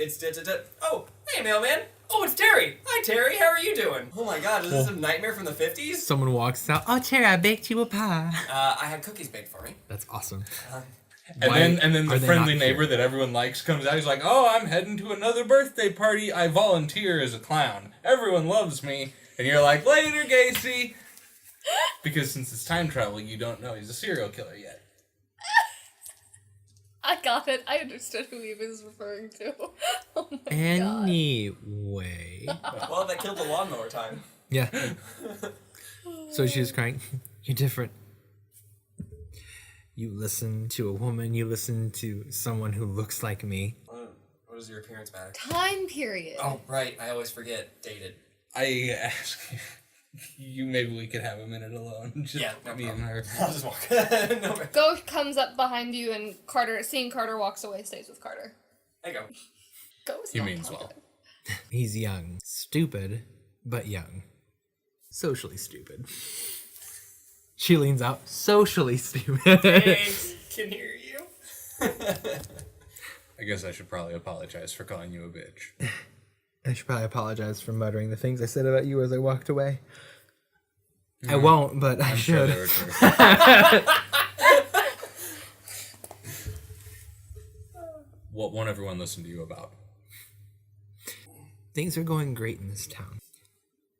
oh, hey, mailman. Oh, it's Terry. Hi, Terry. How are you doing? Oh my god, is this a nightmare from the 50s? Someone walks out. Oh, Terry, I baked you a pie. I had cookies baked for me. That's awesome. And then are the they friendly not here? neighbor that everyone likes comes out. He's like, "Oh, I'm heading to another birthday party. I volunteer as a clown. Everyone loves me." And you're like, "Later, Gacy." Because since it's time travel, you don't know he's a serial killer yet. I got it. I understood who he was referring to. Oh my god. Anyway. Well, that killed the lawnmower time. Yeah. So she was crying. You're different. You listen to a woman, you listen to someone who looks like me. What does your appearance matter? Time period. Oh, right. I always forget. Dated. I ask you, maybe we could have a minute alone. Just Yeah, no me problem. and her. I'll just walk. No, Go comes up behind you and Carter, seeing Carter walks away, stays with Carter. I go. Ghost. He means well. He's young. Stupid, but young. Socially stupid. She leans out. Socially stupid. Thanks. Can hear you. I guess I should probably apologize for calling you a bitch. I should probably apologize for muttering the things I said about you as I walked away. I won't, but I I'm should. sure they were true. What won't everyone listen to you about? Things are going great in this town.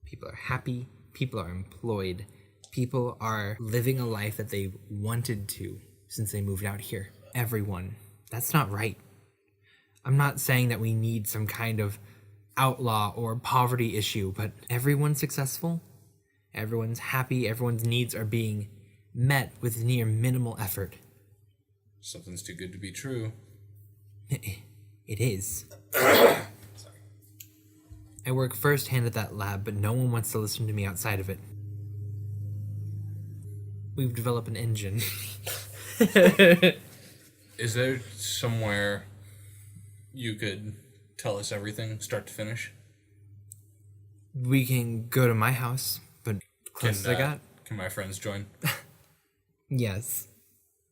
People are happy. People are employed. People are living a life that they wanted to since they moved out here. Everyone. That's not right. I'm not saying that we need some kind of outlaw or poverty issue, but everyone's successful. Everyone's happy. Everyone's needs are being met with near minimal effort. Something's too good to be true. It is. I work firsthand at that lab, but no one wants to listen to me outside of it. We've developed an engine. Is there somewhere you could tell us everything, start to finish? We can go to my house, but closest I got. Can my friends join? Yes.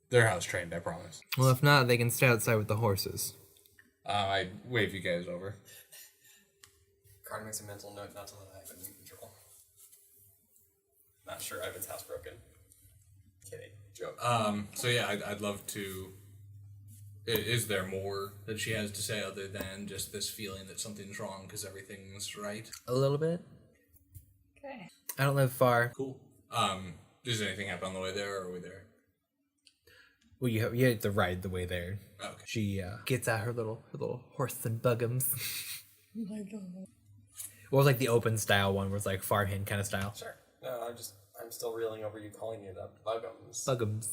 They're house trained, I promise. Well, if not, they can stay outside with the horses. I wave you guys over. Carter makes a mental note not to let Ivan in control. Not sure Ivan's house broken. Kidding. Joke. So yeah, I'd love to. Is there more that she has to say other than just this feeling that something's wrong because everything's right? A little bit. Okay. I don't live far. Cool. Does anything happen on the way there, or are we there? Well, you have to ride the way there. Okay. She gets out her little horse and buggums. Oh my god. What was like the open style one, where it's like farmhand kind of style? Sure. No, I'm still reeling over you calling it a bugums. Buggums.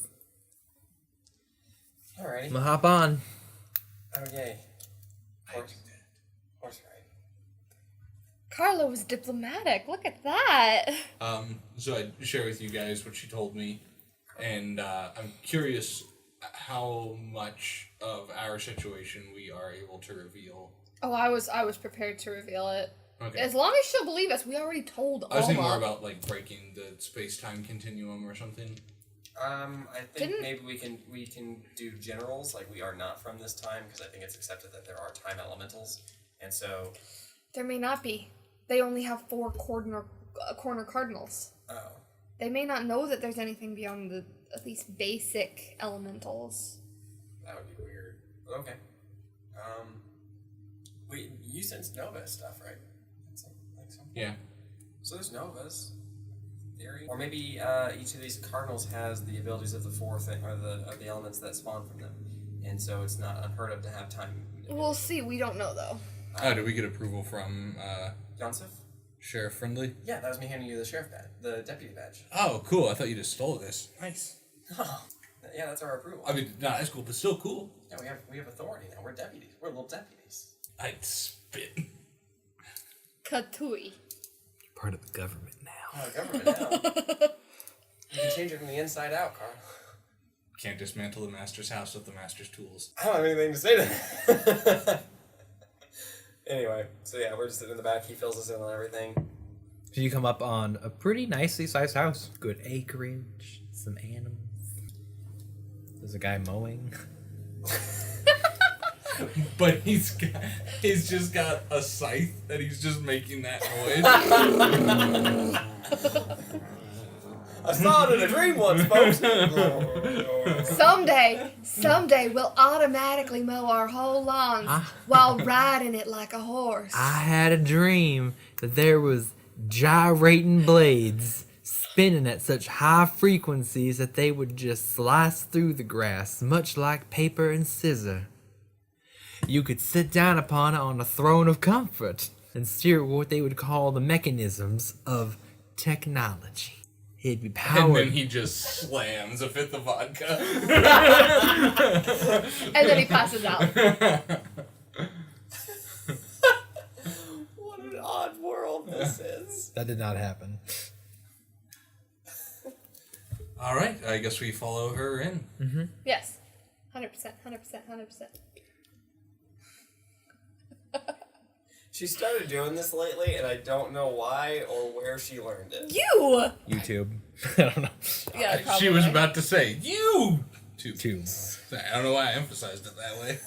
Alrighty. I'm gonna hop on. Oh yay. I do Horse, that. horse ride. Carla was diplomatic. Look at that. So I share with you guys what she told me, and I'm curious how much of our situation we are able to reveal. Oh, I was prepared to reveal it. Okay. As long as she'll believe us, we already told I was thinking more Alma. about like breaking the space-time continuum or something. I think Didn't- maybe we can do generals, like we are not from this time, because I think it's accepted that there are time elementals, and so. There may not be. They only have 4 corner cardinals. Oh. They may not know that there's anything beyond the at least basic elementals. That would be weird. But okay. Wait, you sense Nova stuff, right? Yeah. So there's Novas. Theory. Or maybe each of these cardinals has the abilities of the 4th or of the elements that spawn from them. And so it's not unheard of to have time. We'll see. We don't know though. Oh, did we get approval from Joseph? Sheriff Friendly? Yeah, that was me handing you the sheriff badge, the deputy badge. Oh, cool. I thought you just stole this. Nice. Oh, yeah, that's our approval. I mean, not as cool, but still cool. Yeah, we have authority now. We're deputies. We're little deputies. I'd spit. Katui. You're part of the government now. Oh, government now. You can change it from the inside out, Carl. Can't dismantle the master's house with the master's tools. I don't have anything to say to that. Anyway, so yeah, we're just sitting in the back. He fills us in on everything. So you come up on a pretty nicely sized house. Good acreage, some animals. There's a guy mowing. But he's just got a scythe that he's just making that noise. I saw it in a dream once, folks. Someday we'll automatically mow our whole lawns while riding it like a horse. I had a dream that there was gyrating blades spinning at such high frequencies that they would just slice through the grass, much like paper and scissor. You could sit down upon it on a throne of comfort and steer what they would call the mechanisms of technology. It'd be And powered. then he just slams a fifth of vodka. And then he passes out. What an odd world this is. That did not happen. All right, I guess we follow her in. Yes. 100%, 100%, 100%. She started doing this lately, and I don't know why or where she learned it. You! YouTube. I don't know. Yeah, probably. She was about to say, you! Two. I don't know why I emphasized it that way.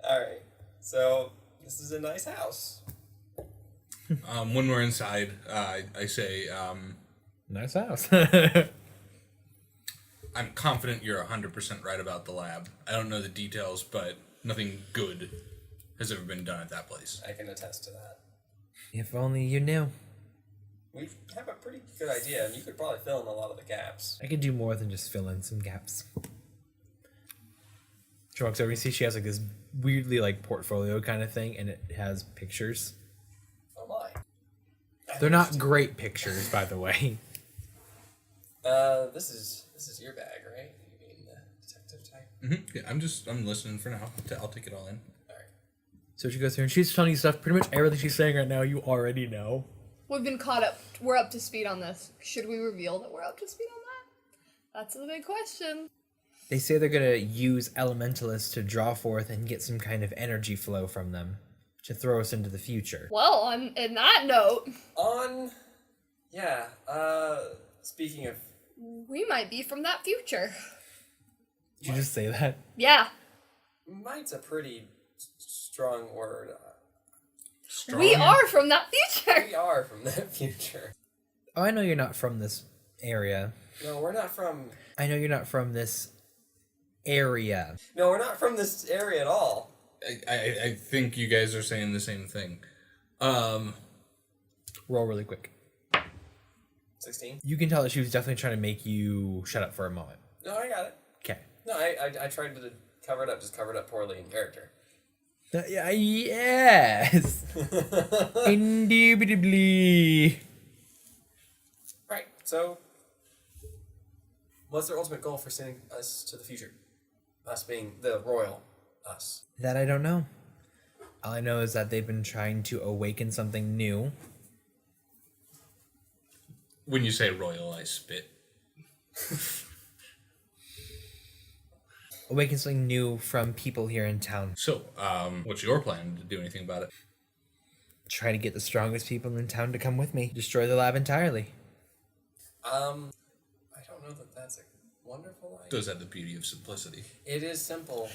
Alright, so this is a nice house. When we're inside, I say, Nice house. I'm confident you're 100% right about the lab. I don't know the details, but nothing good has ever been done at that place. I can attest to that. If only you knew. We have a pretty good idea, and you could probably fill in a lot of the gaps. I could do more than just fill in some gaps. She walks over and you see she has like this weirdly like portfolio kind of thing, and it has pictures. Oh my. They're not great pictures, by the way. This is your bag, right? You mean the detective type? Yeah, I'm listening for now. I'll take it all in. Alright. So she goes through and she's telling you stuff. Pretty much everything she's saying right now, you already know. We've been caught up. We're up to speed on this. Should we reveal that we're up to speed on that? That's the big question. They say they're gonna use elementalists to draw forth and get some kind of energy flow from them to throw us into the future. Well, on that note, Speaking of, we might be from that future. Did you just say that? Yeah. might's a pretty strong word. Strong. We are from that future. We are from that future. Oh, I know you're not from this area. No, we're not from... I know you're not from this area. No, we're not from this area at all. I think you guys are saying the same thing. Roll really quick. 16? You can tell that she was definitely trying to make you shut up for a moment. No, I got it. Okay. No, I tried to cover it up, just covered up poorly in character. Yes. Indubitably. Right, so... what's their ultimate goal for sending us to the future? Us being the royal us. That I don't know. All I know is that they've been trying to awaken something new. When you say royal, I spit. Awaken something new from people here in town. So, what's your plan to do anything about it? Try to get the strongest people in town to come with me. Destroy the lab entirely. I don't know that that's a wonderful idea. Does have the beauty of simplicity. It is simple,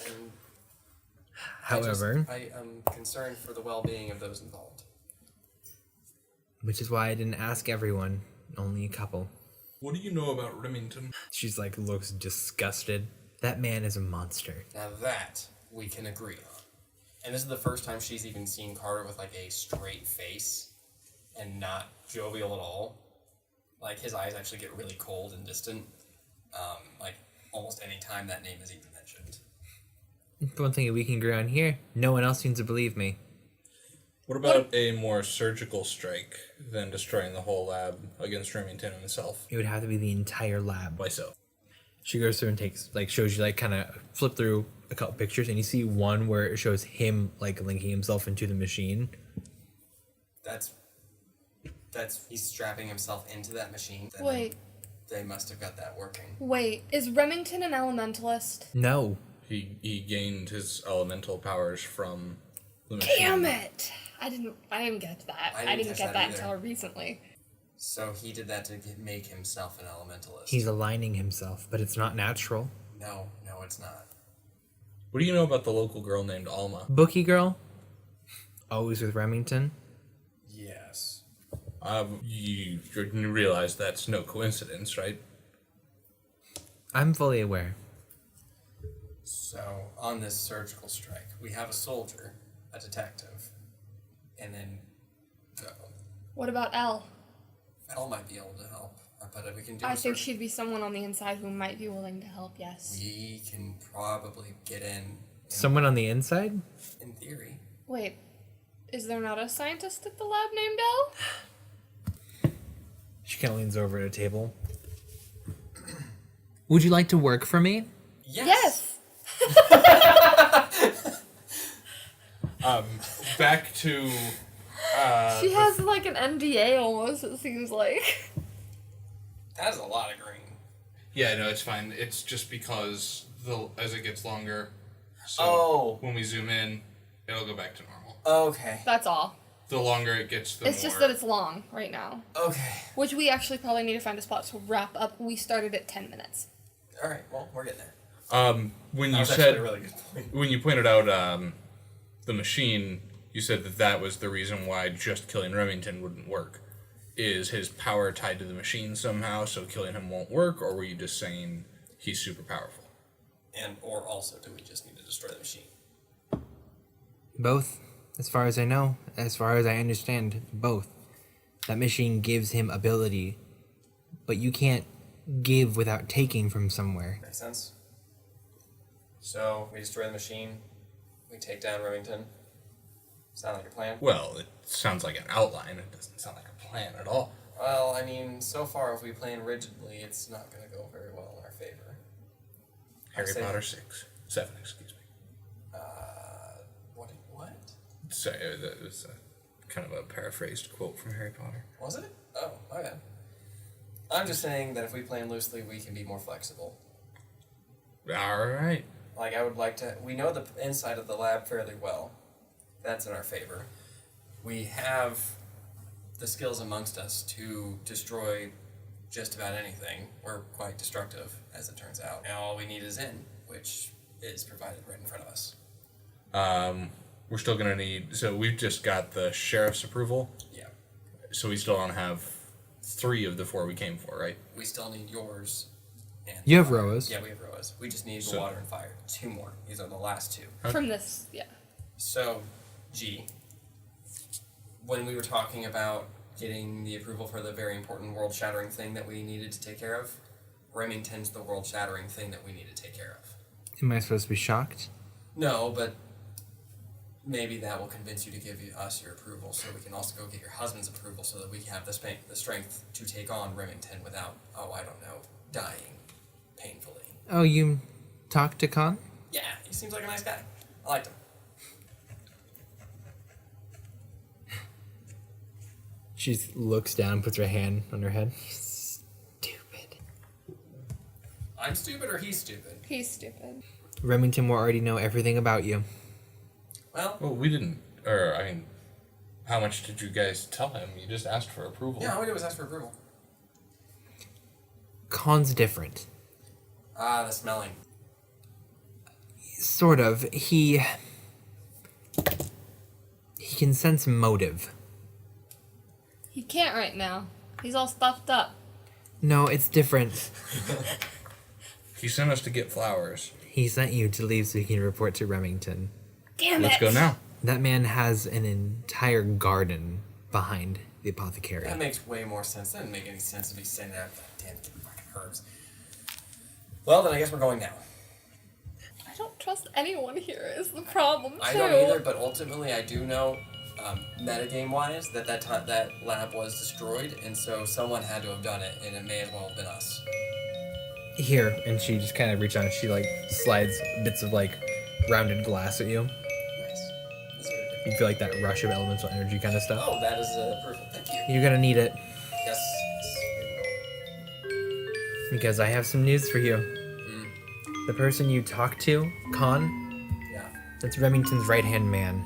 and However, I am concerned for the well-being of those involved. which is why I didn't ask everyone, only a couple. What do you know about Remington? She's like, looks disgusted. That man is a monster. Now that we can agree on. And this is the first time she's even seen Carter with like a straight face and not jovial at all. Like his eyes actually get really cold and distant. Like almost any time that name is even mentioned. The one thing that we can agree on here, no one else seems to believe me. What about a more surgical strike than destroying the whole lab against Remington himself? It would have to be the entire lab. Why so? She goes through and takes, like, shows you, like, kind of flip through a couple pictures, and you see one where it shows him, like, linking himself into the machine. That's he's strapping himself into that machine. Then Wait, They must have got that working. wait. Is Remington an elementalist? No. He gained his elemental powers from the machine. Damn it! I didn't get that. I I didn't didn't catch get that that either. until recently. So he did that to make himself an elementalist. He's aligning himself, but it's not natural. No, it's not. What do you know about the local girl named Alma? Bookie girl? Always with Remington? Yes. You realize that's no coincidence, right? I'm fully aware. So, on this surgical strike, we have a soldier, a detective, and then... What about Elle? Elle might be able to help, but we can do. I think she'd be someone on the inside who might be willing to help. Yes. We can probably get in. Someone on the inside? In theory. Wait, is there not a scientist at the lab named Elle? She kind of leans over at a table. Would you like to work for me? Yes. Back to. She has like an NDA almost. It seems like. That is a lot of green. Yeah, no, it's fine. It's just because as it gets longer, so when we zoom in, it'll go back to normal. Okay. That's all. The longer it gets, the It's more. just that it's long right now. Okay. Which we actually probably need to find a spot to wrap up. We started at 10 minutes. All right. Well, we're getting there. When That you was said actually a really good point. when you pointed out the machine, you said that was the reason why just killing Remington wouldn't work. Is his power tied to the machine somehow, so killing him won't work, or were you just saying he's super powerful? Or also, do we just need to destroy the machine? Both. As far as I know, as far as I understand, both. That machine gives him ability, but you can't give without taking from somewhere. Makes sense. So, we destroy the machine, we take down Remington. Sound like a plan? Well, it sounds like an outline. It doesn't sound like a plan at all. Well, I mean, so far, if we plan rigidly, it's not going to go very well in our favor. Harry say- Potter 7, excuse me. What? Sorry, that was kind of a paraphrased quote from Harry Potter. Was it? Oh, my bad. I'm just saying that if we plan loosely, we can be more flexible. All right. Like, I would like to... We know the inside of the lab fairly well. That's in our favor. We have the skills amongst us to destroy just about anything. We're quite destructive, as it turns out. Now all we need is in, which is provided right in front of us. We're still going to need... So we've just got the sheriff's approval. Yeah. So we still don't have 3 of the 4 we came for, right? We still need yours. And You have fire. Roas. Yeah, we have Roas. We just need the So- water and fire. 2 more. These are the last 2. Okay. From this, yeah. So, G, when we were talking about getting the approval for the very important world-shattering thing that we needed to take care of, Remington's the world-shattering thing that we need to take care of. Am I supposed to be shocked? No, but maybe that will convince you to give us your approval, so we can also go get your husband's approval, so that we can have the strength to take on Remington without, dying painfully. Oh, you talked to Khan? Yeah, he seems like a nice guy. I liked him. She looks down and puts her hand on her head. Stupid. I'm stupid or he's stupid? He's stupid. Remington will already know everything about you. Well, Well, we didn't... Or, I mean... How much did you guys tell him? You just asked for approval. yeah, all we did was ask for approval. Khan's different. Ah, the smelling. Sort of. He can sense motive. He can't right now. He's all stuffed up. No, it's different. He sent us to get flowers. He sent you to leave so he can report to Remington. Damn Let's it! go now. That man has an entire garden behind the apothecary. That makes way more sense. That doesn't make any sense to be sending out damn fucking herbs. Well, then I guess we're going now. I don't trust anyone here is the problem, too. I don't either, but ultimately I do know, metagame-wise, that lab was destroyed, and so someone had to have done it, and it may as well have been us. Here, and she just kind of reaches out and she slides bits of rounded glass at you. Nice. That's very good. You feel like that rush of elemental energy kind of stuff. Oh, that is approval. Thank you. You're gonna need it Yes. We will. because I have some news for you. The person you talked to, Khan, Yeah. that's Remington's right-hand man.